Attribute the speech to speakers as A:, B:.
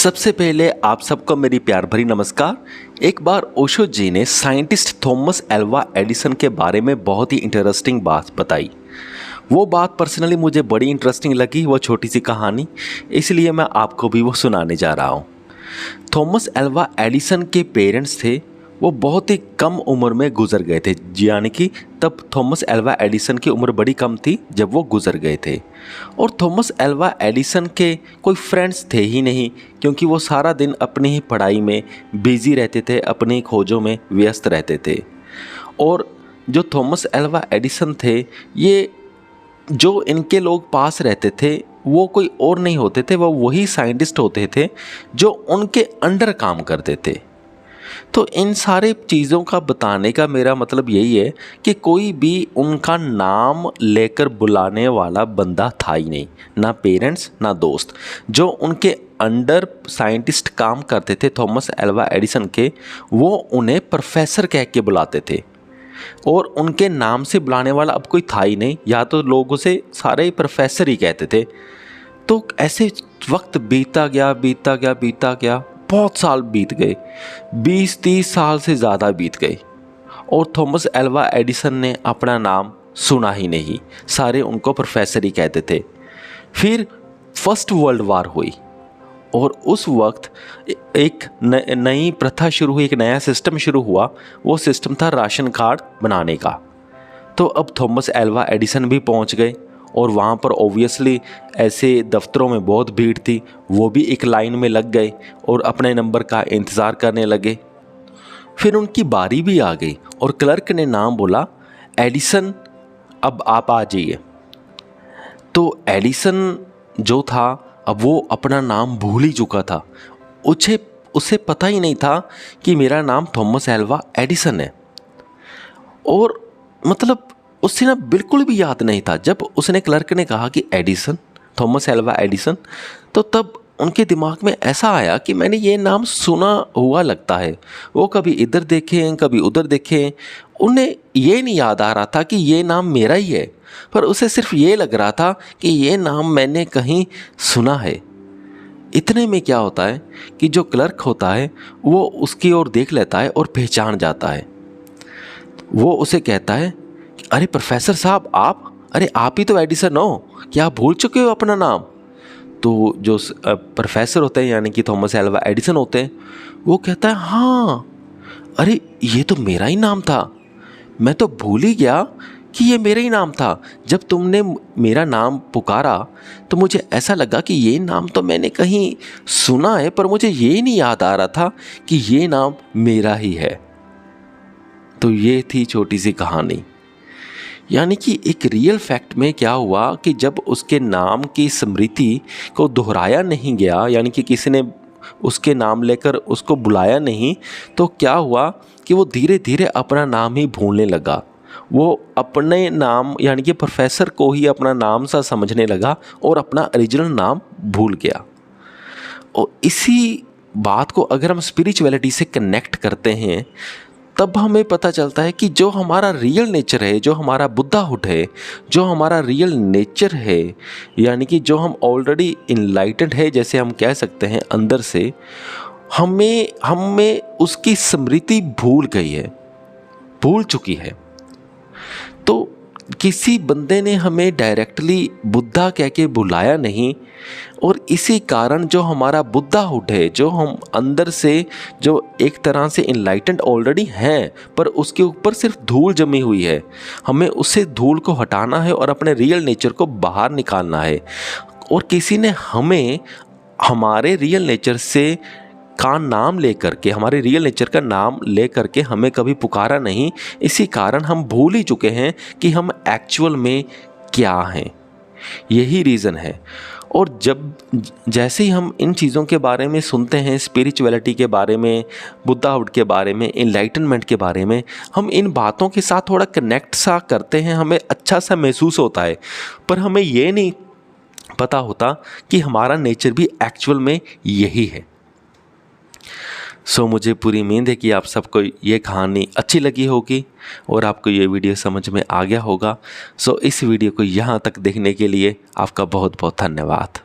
A: सबसे पहले आप सबको मेरी प्यार भरी नमस्कार। एक बार ओशो जी ने साइंटिस्ट थॉमस एल्वा एडिसन के बारे में बहुत ही इंटरेस्टिंग बात बताई। वो बात पर्सनली मुझे बड़ी इंटरेस्टिंग लगी, वो छोटी सी कहानी, इसलिए मैं आपको भी वो सुनाने जा रहा हूँ। थॉमस एल्वा एडिसन के पेरेंट्स थे, वो बहुत ही कम उम्र में गुजर गए थे, यानी कि तब थॉमस एल्वा एडिसन की उम्र बड़ी कम थी जब वो गुजर गए थे। और थॉमस एल्वा एडिसन के कोई फ्रेंड्स थे ही नहीं, क्योंकि वो सारा दिन अपनी ही पढ़ाई में बिजी रहते थे, अपनी खोजों में व्यस्त रहते थे। और जो थॉमस एल्वा एडिसन थे, ये जो इनके लोग पास रहते थे वो कोई और नहीं होते थे, वो वही साइंटिस्ट होते थे जो उनके अंडर काम करते थे। तो इन सारे चीज़ों का बताने का मेरा मतलब यही है कि कोई भी उनका नाम लेकर बुलाने वाला बंदा था ही नहीं, ना पेरेंट्स ना दोस्त। जो उनके अंडर साइंटिस्ट काम करते थे थॉमस एल्वा एडिसन के, वो उन्हें प्रोफेसर कह के बुलाते थे और उनके नाम से बुलाने वाला अब कोई था ही नहीं, या तो लोग उसे सारे ही प्रोफेसर ही कहते थे। तो ऐसे वक्त बीता गया, बहुत साल बीत गए, 20-30 साल से ज़्यादा बीत गए और थॉमस एल्वा एडिसन ने अपना नाम सुना ही नहीं, सारे उनको प्रोफेसर ही कहते थे। फिर फर्स्ट वर्ल्ड वार हुई और उस वक्त एक नई प्रथा शुरू हुई, एक नया सिस्टम शुरू हुआ। वो सिस्टम था राशन कार्ड बनाने का। तो अब थॉमस एल्वा एडिसन भी पहुंच गए और वहाँ पर ऑब्वियसली ऐसे दफ्तरों में बहुत भीड़ थी, वो भी एक लाइन में लग गए और अपने नंबर का इंतज़ार करने लगे। फिर उनकी बारी भी आ गई और क्लर्क ने नाम बोला, एडिसन अब आप आ जाइए। तो एडिसन जो था, अब वो अपना नाम भूल ही चुका था। उसे पता ही नहीं था कि मेरा नाम थॉमस एल्वा एडिसन है। और मतलब उससे ना बिल्कुल भी याद नहीं था। जब उसने क्लर्क ने कहा कि एडिसन, थॉमस एल्वा एडिसन, तो तब उनके दिमाग में ऐसा आया कि मैंने ये नाम सुना हुआ लगता है। वो कभी इधर देखें कभी उधर देखें, उन्हें ये नहीं याद आ रहा था कि ये नाम मेरा ही है, पर उसे सिर्फ ये लग रहा था कि ये नाम मैंने कहीं सुना है। इतने में क्या होता है कि जो क्लर्क होता है वो उसकी ओर देख लेता है और पहचान जाता है। वो उसे कहता है, अरे प्रोफेसर साहब अरे आप ही तो एडिसन हो, क्या आप भूल चुके हो अपना नाम? तो जो प्रोफेसर होते हैं यानी कि थॉमस एल्वा एडिसन होते हैं, वो कहता है, हाँ अरे ये तो मेरा ही नाम था, मैं तो भूल ही गया कि ये मेरा ही नाम था। जब तुमने मेरा नाम पुकारा तो मुझे ऐसा लगा कि ये नाम तो मैंने कहीं सुना है, पर मुझे ये नहीं याद आ रहा था कि ये नाम मेरा ही है। तो ये थी छोटी सी कहानी। यानी कि एक रियल फैक्ट में क्या हुआ कि जब उसके नाम की स्मृति को दोहराया नहीं गया, यानी कि किसी ने उसके नाम लेकर उसको बुलाया नहीं, तो क्या हुआ कि वो धीरे धीरे अपना नाम ही भूलने लगा। वो अपने नाम यानी कि प्रोफेसर को ही अपना नाम सा समझने लगा और अपना ओरिजिनल नाम भूल गया। और इसी बात को अगर हम स्पिरिचुअलिटी से कनेक्ट करते हैं, तब हमें पता चलता है कि जो हमारा रियल नेचर है, जो हमारा बुद्धाहुड है, जो हमारा रियल नेचर है, यानी कि जो हम ऑलरेडी इनलाइटेंड है, जैसे हम कह सकते हैं अंदर से, हमें उसकी स्मृति भूल चुकी है। तो किसी बंदे ने हमें डायरेक्टली बुद्धा कह के बुलाया नहीं, और इसी कारण जो हमारा बुद्धाहुड है, जो हम अंदर से जो एक तरह से इनलाइटेंड ऑलरेडी हैं, पर उसके ऊपर सिर्फ धूल जमी हुई है, हमें उससे धूल को हटाना है और अपने रियल नेचर को बाहर निकालना है। और किसी ने हमें हमारे रियल नेचर से का नाम लेकर के, हमारे रियल नेचर का नाम लेकर के हमें कभी पुकारा नहीं, इसी कारण हम भूल ही चुके हैं कि हम एक्चुअल में क्या हैं। यही रीज़न है। और जैसे ही हम इन चीज़ों के बारे में सुनते हैं, स्पिरिचुअलिटी के बारे में, बुद्धाहुड के बारे में, इनलाइटनमेंट के बारे में, हम इन बातों के साथ थोड़ा कनेक्ट सा करते हैं, हमें अच्छा सा महसूस होता है, पर हमें ये नहीं पता होता कि हमारा नेचर भी एक्चुअल में यही है। मुझे पूरी उम्मीद है कि आप सबको ये कहानी अच्छी लगी होगी और आपको ये वीडियो समझ में आ गया होगा। इस वीडियो को यहाँ तक देखने के लिए आपका बहुत बहुत धन्यवाद।